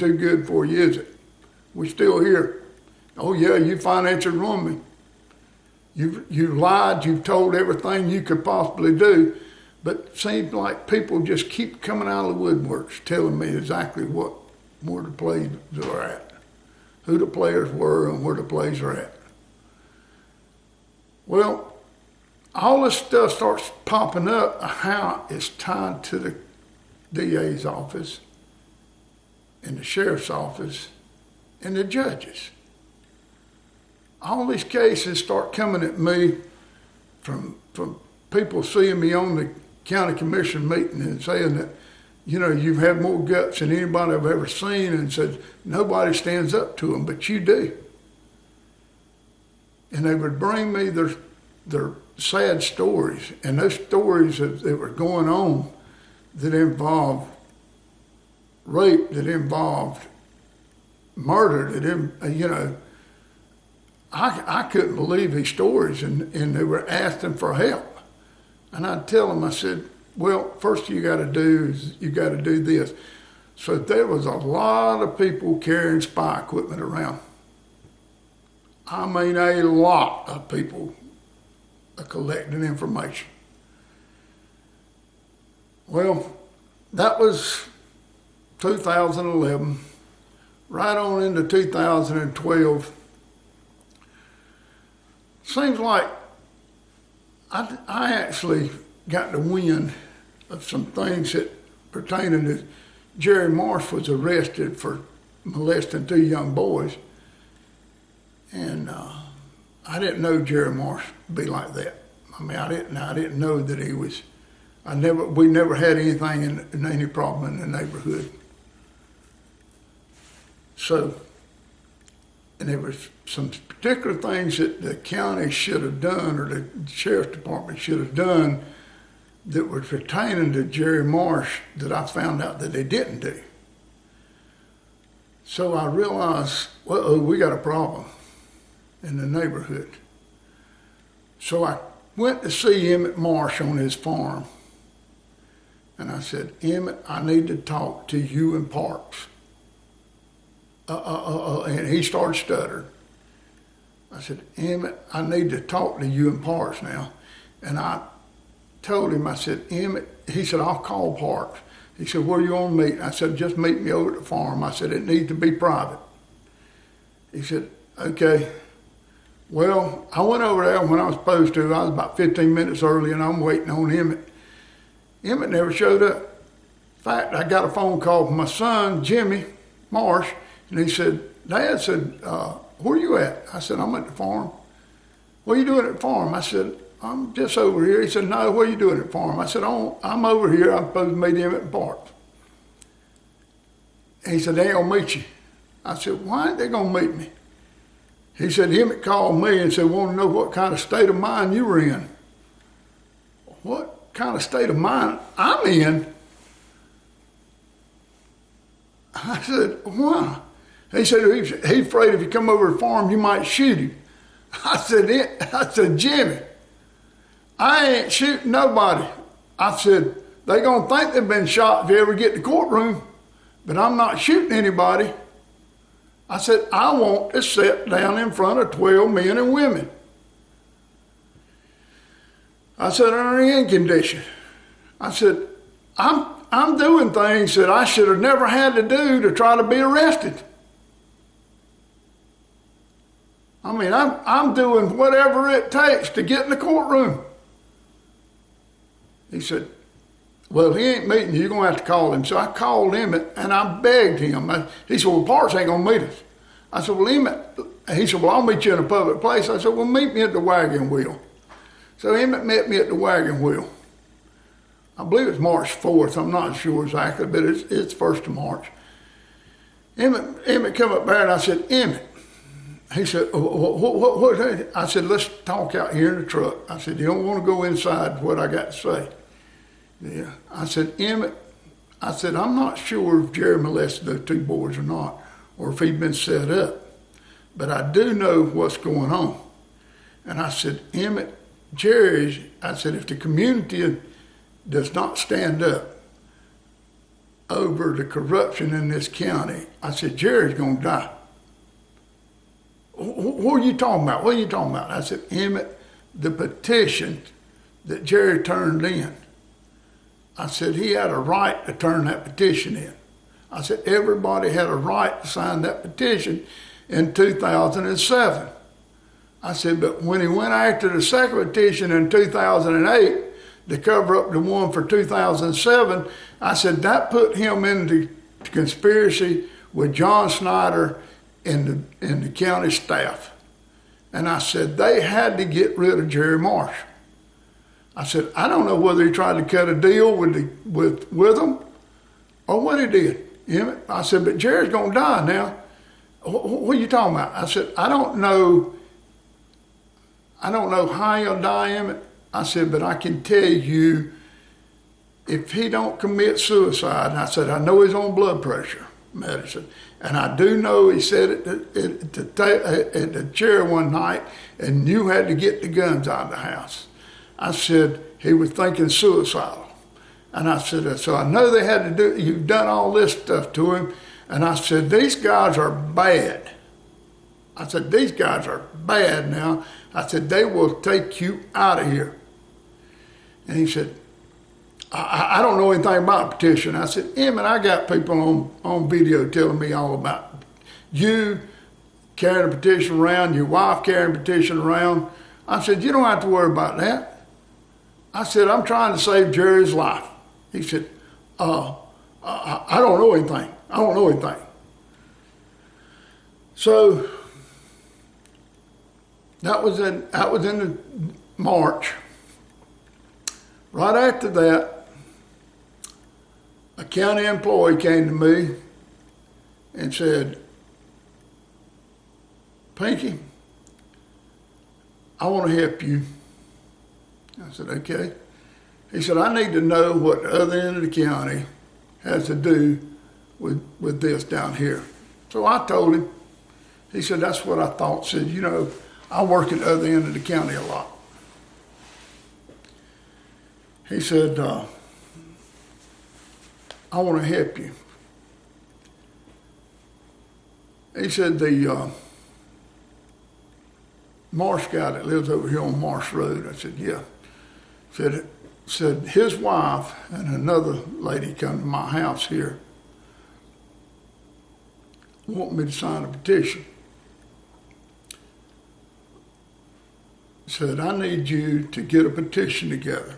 too good for you, is it? We're still here. Oh yeah, you financially ruined me. You've lied, you've told everything you could possibly do, but it seems like people just keep coming out of the woodworks telling me exactly where the plays are at, who the players were and where the plays are at. Well, all this stuff starts popping up, how it's tied to the DA's office and the sheriff's office and the judges. All these cases start coming at me from people seeing me on the county commission meeting and saying that, you know, you've had more guts than anybody I've ever seen, and said nobody stands up to them, but you do. And they would bring me their sad stories, and those stories that were going on that involved rape, that involved murder, that I couldn't believe these stories, and they were asking for help. And I'd tell them, I said, well, first you got to do is you got to do this. So there was a lot of people carrying spy equipment around. I mean, a lot of people are collecting information. Well, that was 2011. Right on into 2012. Seems like I actually got the wind of some things that pertaining to Jerry Marsh was arrested for molesting 2 young boys. And I didn't know Jerry Marsh would be like that. I mean, I didn't know that he was, we never had anything in any problem in the neighborhood. So, and there was some particular things that the county should have done, or the sheriff's department should have done, that were pertaining to Jerry Marsh that I found out that they didn't do. So I realized, well, we got a problem in the neighborhood. So I went to see Emmett Marsh on his farm. And I said, Emmett, I need to talk to you and Parks. And he started stuttering. I said, Emmett, I need to talk to you and Parks now. And I told him, I said, Emmett, he said, I'll call Parks. He said, where you want to meet? I said, just meet me over at the farm. I said, it needs to be private. He said, okay. Well, I went over there when I was supposed to. I was about 15 minutes early, and I'm waiting on Emmett. Emmett never showed up. In fact, I got a phone call from my son, Jimmy Marsh, and he said, Dad said, where you at? I said, I'm at the farm. What are you doing at the farm? I said, I'm just over here. He said, no, what are you doing at the farm? I said, oh, I'm over here. I'm supposed to meet him at the park. And he said, they ain't gonna meet you. I said, why ain't they gonna meet me? He said, Emmett called me and said, want to know what kind of state of mind you were in. What kind of state of mind I'm in? I said, why? He said, he's afraid if you come over to the farm, you might shoot him. I said, Jimmy, I ain't shooting nobody. I said, they gonna think they've been shot if you ever get to the courtroom, but I'm not shooting anybody. I said, I want to sit down in front of 12 men and women. I said, under any condition. I said, I'm doing things that I should have never had to do to try to be arrested. I mean, I'm doing whatever it takes to get in the courtroom. He said, well, he ain't meeting you. You're going to have to call him. So I called Emmett, and I begged him. He said, well, Parks ain't going to meet us. I said, well, Emmett, he said, well, I'll meet you in a public place. I said, well, meet me at the wagon wheel. So Emmett met me at the wagon wheel. I believe it's March 4th. I'm not sure exactly, but it's 1st of March. Emmett come up there, and I said, Emmett. He said, what? I said, let's talk out here in the truck. I said, you don't want to go inside what I got to say. Yeah. I said, Emmett, I said, I'm not sure if Jerry molested those 2 boys or not, or if he'd been set up, but I do know what's going on. And I said, Emmett, Jerry, I said, if the community does not stand up over the corruption in this county. I said, Jerry's gonna die. What are you talking about? What are you talking about? I said, Emmett, the petition that Jerry turned in. I said, he had a right to turn that petition in. I said, everybody had a right to sign that petition in 2007. I said, but when he went after the second petition in 2008 to cover up the one for 2007, I said, that put him into conspiracy with John Snyder and the county staff. And I said, they had to get rid of Jerry Marsh. I said, I don't know whether he tried to cut a deal with them or what he did. I said, but Jerry's gonna die now. What are you talking about? I said, I don't know how he'll die, Emmett. I said, but I can tell you, if he don't commit suicide, and I said, I know he's on blood pressure medicine, and I do know he said it at the chair one night, and you had to get the guns out of the house. I said, he was thinking suicidal. And I said, so I know they had to do, you've done all this stuff to him. And I said, these guys are bad. I said, these guys are bad now. I said, they will take you out of here. And he said, I don't know anything about a petition. I said, Emmett, I got people on video telling me all about you carrying a petition around, your wife carrying a petition around. I said, you don't have to worry about that. I said, I'm trying to save Jerry's life. He said, I don't know anything. I don't know anything. So that was in the March. Right after that, a county employee came to me and said, Pinky, I want to help you. I said, okay. He said, I need to know what the other end of the county has to do with this down here. So I told him. He said, that's what I thought. Said, you know, I work at the other end of the county a lot. He said, I want to help you. He said, the Marsh guy that lives over here on Marsh Road. I said, yeah. Said his wife and another lady come to my house here, want me to sign a petition. Said, I need you to get a petition together.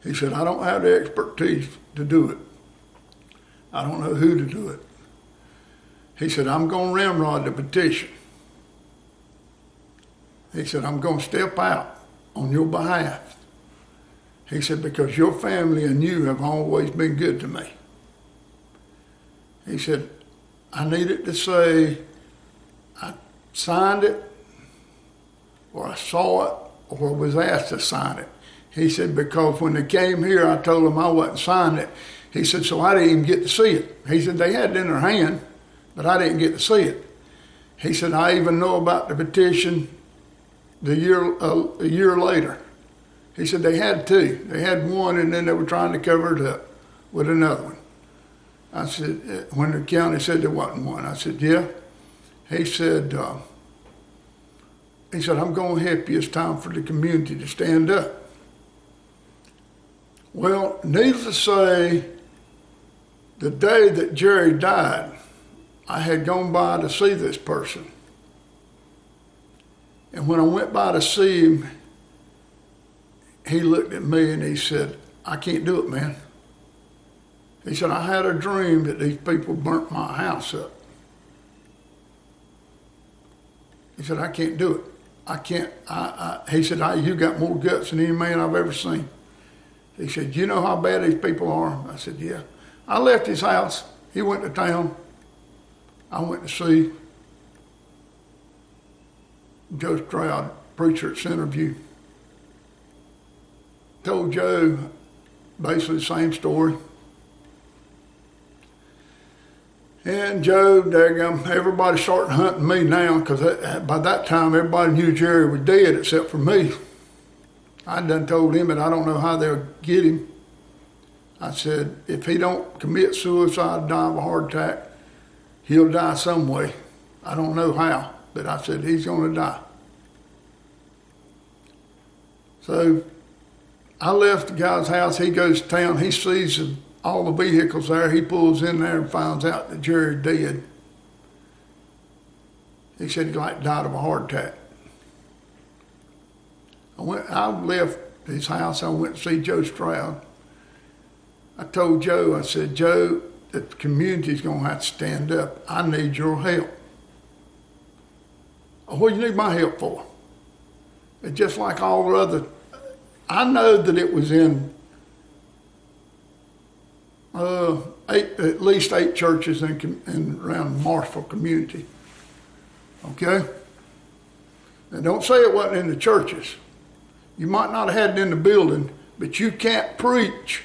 He said, I don't have the expertise to do it. I don't know who to do it. He said, I'm going to ramrod the petition. He said, I'm going to step out on your behalf. He said, because your family and you have always been good to me. He said, I needed to say I signed it, or I saw it, or was asked to sign it. He said, because when they came here, I told them I wasn't signing it. He said, so I didn't even get to see it. He said, they had it in their hand, but I didn't get to see it. He said, I even know about the petition a year later. He said, they had two. They had one, and then they were trying to cover it up with another one. I said, when the county said there wasn't one, I said, yeah. He said, I'm going to help you. It's time for the community to stand up. Well, needless to say, the day that Jerry died, I had gone by to see this person. And when I went by to see him, he looked at me and he said, I can't do it, man. He said, I had a dream that these people burnt my house up. He said, I can't do it. I can't. He said, you got more guts than any man I've ever seen. He said, you know how bad these people are? I said, yeah. I left his house. He went to town. I went to see Joe Stroud, preacher at Centerview. Told Joe basically the same story. And Joe, daggum, everybody started hunting me now, because by that time everybody knew Jerry was dead except for me. I done told him that I don't know how they'll get him. I said, if he don't commit suicide, die of a heart attack, he'll die some way. I don't know how, but I said, he's going to die. So I left the guy's house. He goes to town. He sees all the vehicles there. He pulls in there and finds out that Jerry dead. He said he died of a heart attack. I left his house. I went to see Joe Stroud. I told Joe, I said, Joe, the community's going to have to stand up. I need your help. Oh, what do you need my help for? It's just like all the other. I know that it was in at least 8 churches in around Marshville community. Okay? Now don't say it wasn't in the churches. You might not have had it in the building, but you can't preach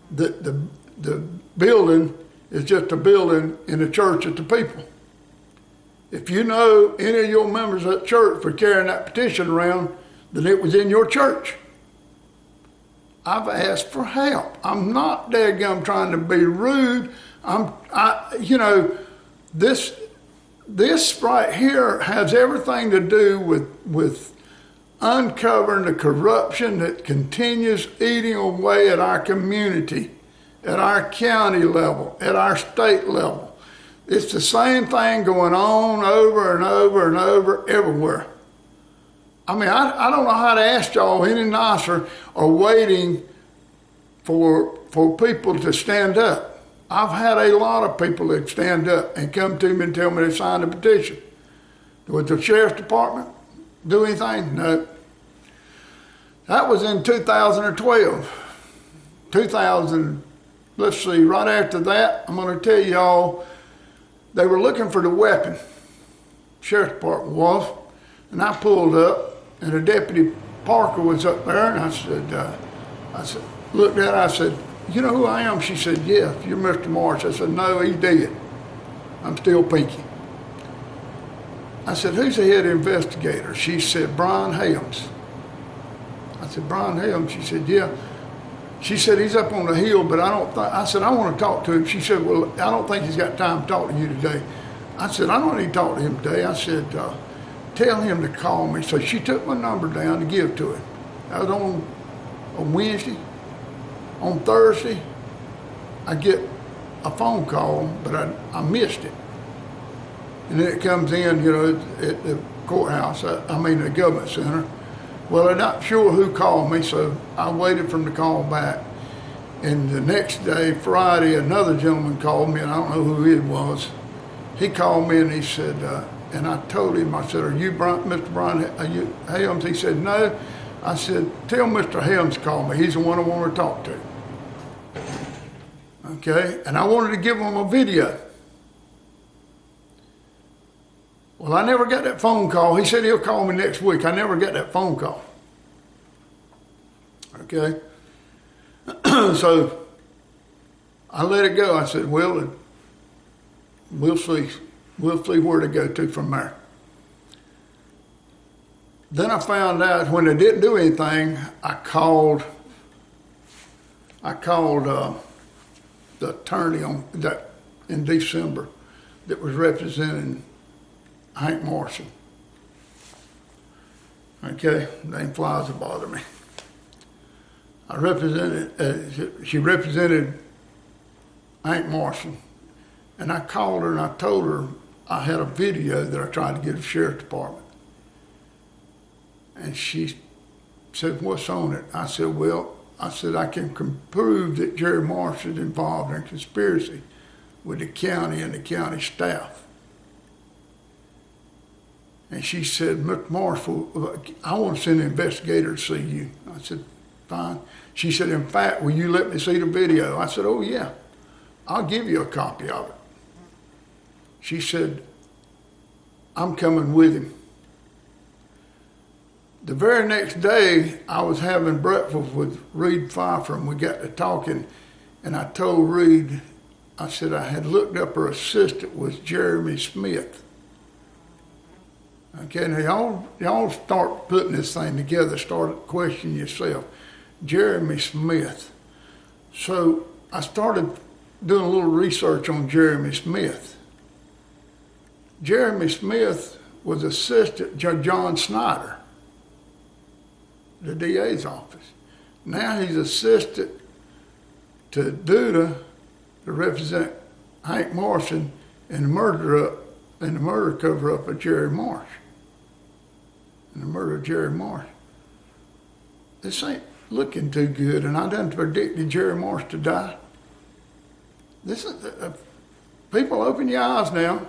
that the building is just a building in the church of the people. If you know any of your members at church for carrying that petition around, then it was in your church. I've asked for help. I'm not daggum trying to be rude. This right here has everything to do with uncovering the corruption that continues eating away at our community, at our county level, at our state level. It's the same thing going on over and over and over everywhere. I mean, I don't know how to ask y'all any nicer or waiting for people to stand up. I've had a lot of people that stand up and come to me and tell me they signed a petition. Would the sheriff's department do anything? No. That was in 2012. Let's see, right after that, I'm going to tell y'all, they were looking for the weapon. Sheriff's department was. And I pulled up, and the deputy Parker was up there, and I said, looked at her, I said, you know who I am? She said, yeah, you're Mr. Marsh. I said, no, he's dead. I'm still Pinky. I said, who's the head investigator? She said, Brian Helms. I said, Brian Helms? She said, yeah. She said, he's up on the hill, but I said, I want to talk to him. She said, well, I don't think he's got time to talk to you today. I said, I don't need to talk to him today. I said, tell him to call me. So she took my number down to give to him. That was on Wednesday. On Thursday, I get a phone call, but I missed it. And then it comes in, at the courthouse, the government center. Well, I'm not sure who called me, so I waited for him to call back. And the next day, Friday, another gentleman called me, and I don't know who it was. He called me and he said, and I told him, I said, are you Mr. Brian Helms? He said, no. I said, tell Mr. Helms to call me. He's the one I want to talk to. Okay, and I wanted to give him a video. Well, I never got that phone call. He said he'll call me next week. I never got that phone call. Okay, so I let it go. I said, well, we'll see. We'll see where to go to from there. Then I found out when they didn't do anything, I called the attorney in December that was representing Hank Morrison. Okay, name flies to bother me. She represented Hank Morrison, and I called her and I told her I had a video that I tried to get to the sheriff's department. And she said, what's on it? I said, I can prove that Jerry Marsh is involved in a conspiracy with the county and the county staff. And she said, Mr. Marsh, I want to send an investigator to see you. I said, fine. She said, in fact, will you let me see the video? I said, oh yeah, I'll give you a copy of it. She said, I'm coming with him. The very next day, I was having breakfast with Reed Pfeiffer, and we got to talking, and I told Reed, I said I had looked up her assistant was Jeremy Smith. Okay, now y'all start putting this thing together, start questioning yourself. Jeremy Smith. So I started doing a little research on Jeremy Smith. Jeremy Smith was assistant to John Snyder, the DA's office. Now he's assistant to Duda to represent Hank Morrison in the murder cover-up of Jerry Marsh. And the murder of Jerry Marsh. This ain't looking too good, and I done predicted Jerry Marsh to die. This is, people open your eyes now.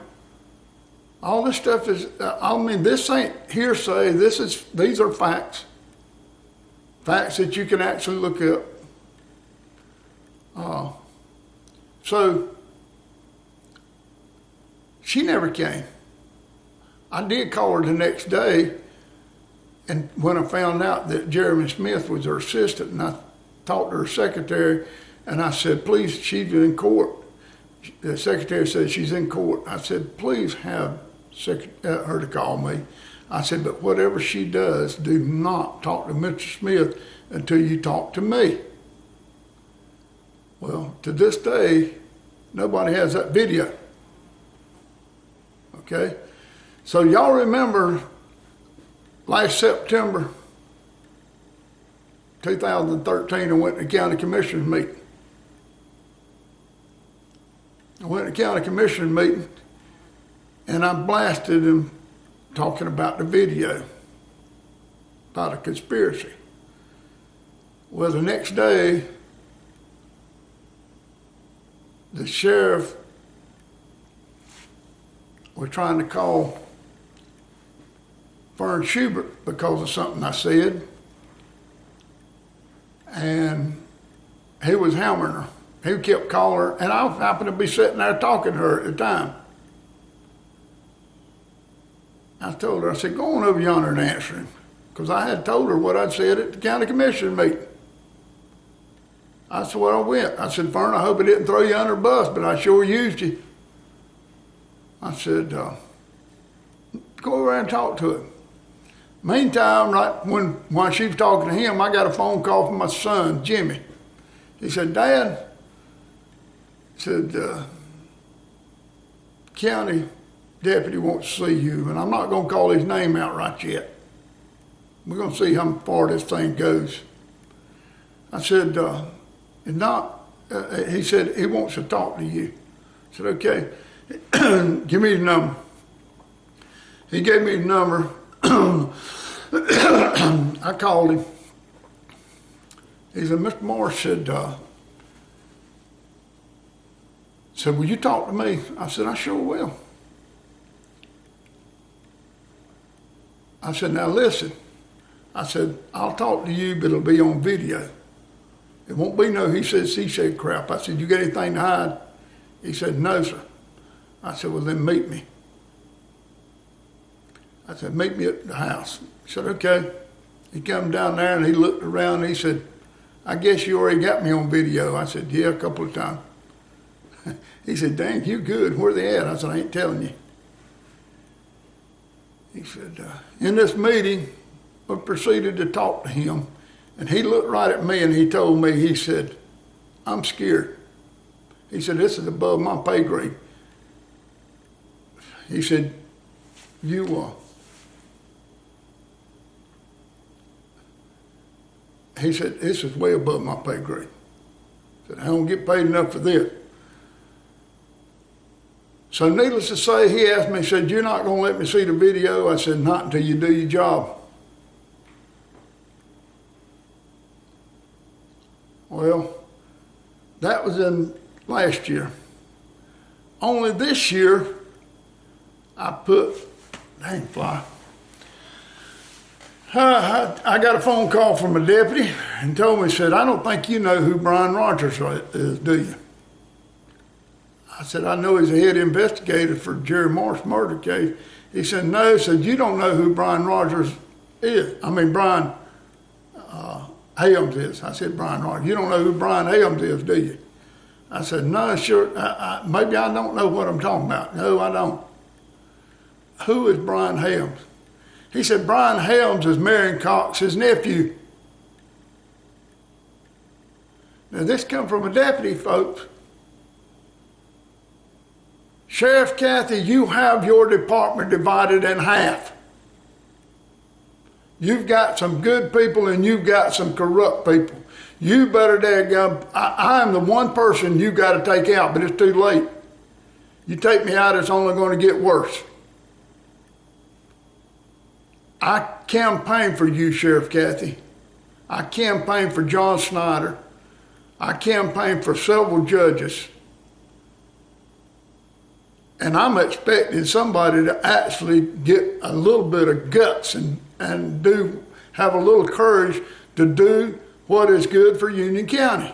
All this stuff is, this ain't hearsay, these are facts. Facts that you can actually look up. So, she never came. I did call her the next day, and when I found out that Jeremy Smith was her assistant, and I talked to her secretary, and I said, please, she's in court. The secretary said she's in court. I said, please have her to call me. I said, but whatever she does, do not talk to Mr. Smith until you talk to me. Well, to this day, nobody has that video. Okay? So y'all remember last September 2013, I went to the county commissioners meeting. I went to the county commissioners meeting, and I blasted them talking about the video, about a conspiracy. Well, the next day, the sheriff was trying to call Fern Schubert because of something I said, and he was hammering her. He kept calling her, and I happened to be sitting there talking to her at the time. I told her, I said, go on over yonder and answer him, because I had told her what I'd said at the county commission meeting. I said, well, I went. I said, Fern, I hope I didn't throw you under the bus, but I sure used you. I said, go over there and talk to him. Meantime, right while she was talking to him, I got a phone call from my son, Jimmy. He said, Dad, said, county deputy wants to see you, and I'm not going to call his name out right yet. We're going to see how far this thing goes. I said, he said, he wants to talk to you. I said, okay, give me the number. He gave me the number. I called him. He said, Mr. Marsh said, will you talk to me? I said, I sure will. I said, now listen. I said, I'll talk to you, but it'll be on video. It won't be no he said, she said crap. I said, you got anything to hide? He said, no, sir. I said, well, then meet me. I said, meet me at the house. He said, okay. He come down there and he looked around and he said, I guess you already got me on video. I said, yeah, a couple of times. He said, dang, you good. Where they at? I said, I ain't telling you. He said, in this meeting, we proceeded to talk to him. And he looked right at me and he told me, he said, I'm scared. He said, this is above my pay grade. He said, he said, this is way above my pay grade. He said, I don't get paid enough for this. So needless to say, he asked me, he said, you're not going to let me see the video? I said, not until you do your job. Well, that was in last year. Only this year, I put, dang fly. I got a phone call from a deputy and told me, said, I don't think you know who Brian Rogers is, do you? I said, I know he's the head investigator for Jerry Marsh murder case. He said, no. He said, you don't know who Brian Rogers is. I mean, Brian Helms is. I said, Brian Rogers. You don't know who Brian Helms is, do you? I said, no, sure. Maybe I don't know what I'm talking about. No, I don't. Who is Brian Helms? He said, Brian Helms is Marion Cox's nephew. Now this comes from a deputy, folks. Sheriff Kathy, you have your department divided in half. You've got some good people and you've got some corrupt people. You better daggum, I am the one person you got to take out, but it's too late. You take me out, it's only going to get worse. I campaigned for you, Sheriff Kathy. I campaigned for John Snyder. I campaigned for several judges. And I'm expecting somebody to actually get a little bit of guts and have a little courage to do what is good for Union County.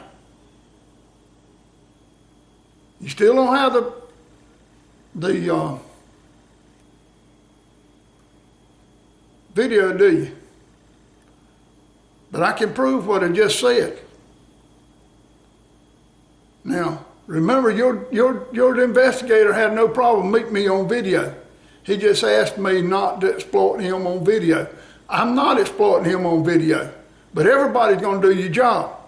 You still don't have the video, do you? But I can prove what I just said. Now, remember, your investigator had no problem meeting me on video. He just asked me not to exploit him on video. I'm not exploiting him on video, but everybody's going to do your job.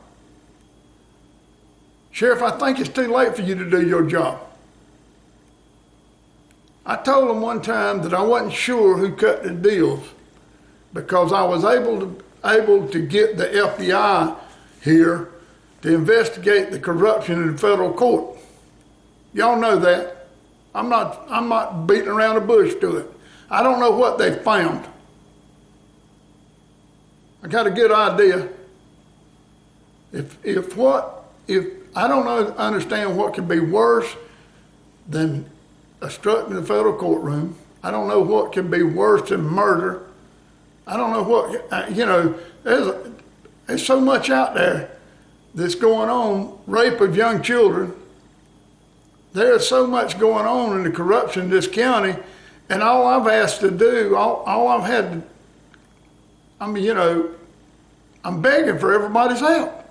Sheriff, I think it's too late for you to do your job. I told him one time that I wasn't sure who cut the deals because I was able to get the FBI here to investigate the corruption in the federal court. Y'all know that. I'm not beating around the bush to it. I don't know what they found. I got a good idea. If I don't understand what could be worse than obstructing the federal courtroom. I don't know what can be worse than murder. I don't know what, there's so much out there that's going on, rape of young children. There's so much going on in the corruption in this county, and all I've asked to do, all I've had to, I'm begging for everybody's help.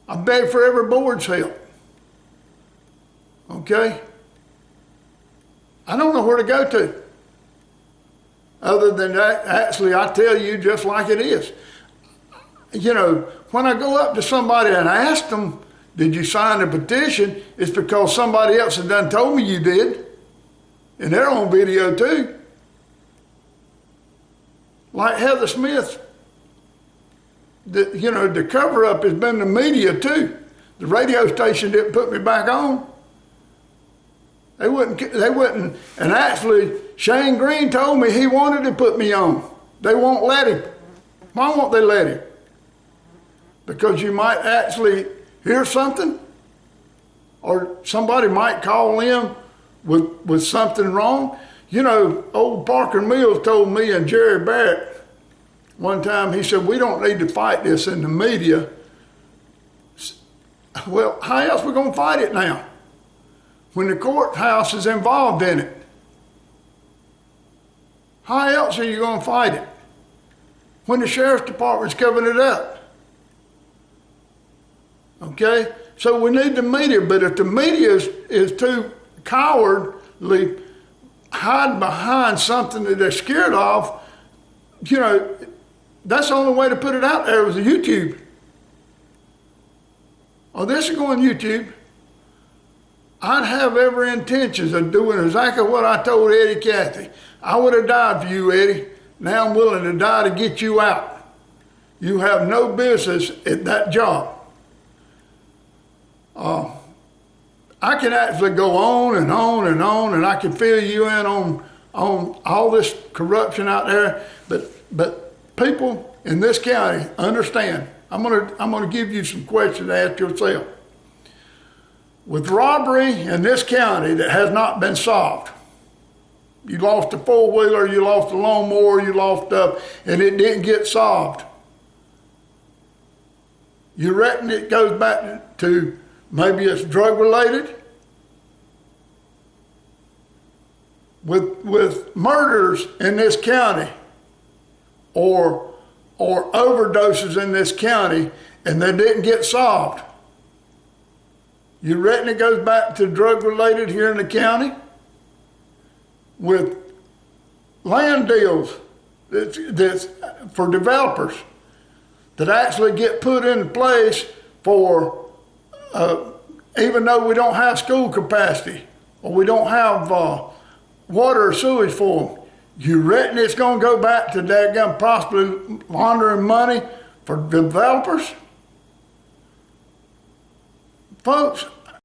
I beg for every board's help. Okay? I don't know where to go to. Other than that, actually, I tell you just like it is. When I go up to somebody and ask them, did you sign a petition? It's because somebody else has done told me you did. And they're on video too. Like Heather Smith, the cover up has been the media too. The radio station didn't put me back on. They wouldn't, and actually Shane Green told me he wanted to put me on. They won't let him. Why won't they let him? Because you might actually hear something, or somebody might call in with something wrong. Old Parker Mills told me and Jerry Barrett one time, he said, we don't need to fight this in the media. Well, how else are we going to fight it now? When the courthouse is involved in it. How else are you going to fight it? When the sheriff's department's covering it up. Okay? So we need the media, but if the media is too cowardly, hiding behind something that they're scared of, that's the only way to put it out there was YouTube. Oh, this is going YouTube. I'd have every intentions of doing exactly what I told Eddie Cathy. I would have died for you, Eddie. Now I'm willing to die to get you out. You have no business at that job. I can actually go on and on and on, and I can fill you in on all this corruption out there. But people in this county understand. I'm gonna give you some questions to ask yourself. With robbery in this county that has not been solved, you lost a four-wheeler, you lost a lawnmower, you lost and it didn't get solved. You reckon it goes back to maybe it's drug-related? With murders in this county or overdoses in this county and they didn't get solved, you reckon it goes back to drug-related here in the county? With land deals that's for developers that actually get put into place for, even though we don't have school capacity or we don't have water or sewage for them, you reckon it's going to go back to daggum possibly laundering money for developers? Folks,